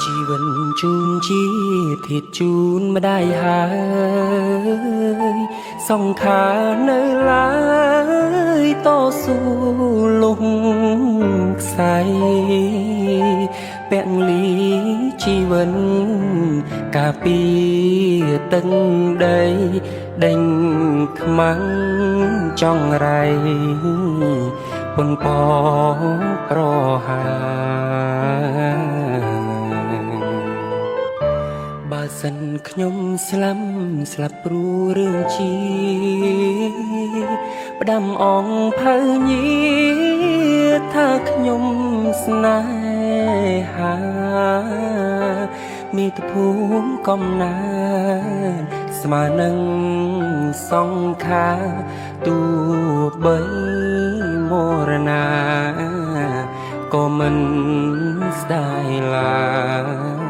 ជីវិតជូនជាធាតជូនម្ដាយហើយសង្ខារនៅឡើយតស៊ូលំខ្សែពលីជីវិតកាពីទឹកដីដេញខ្មាំងចង់រៃពុនប៉ប្រហាបើសិនខ្ញុំស្លាប់ព្រោះរឿងជីផ្ដាំអងផៅញីថាខ្ញុំស្នេហាមាតុភូមិកំណានស្មើនឹងសង្ខារទូបីមរណាក៏មិនស្ដាយឡើយ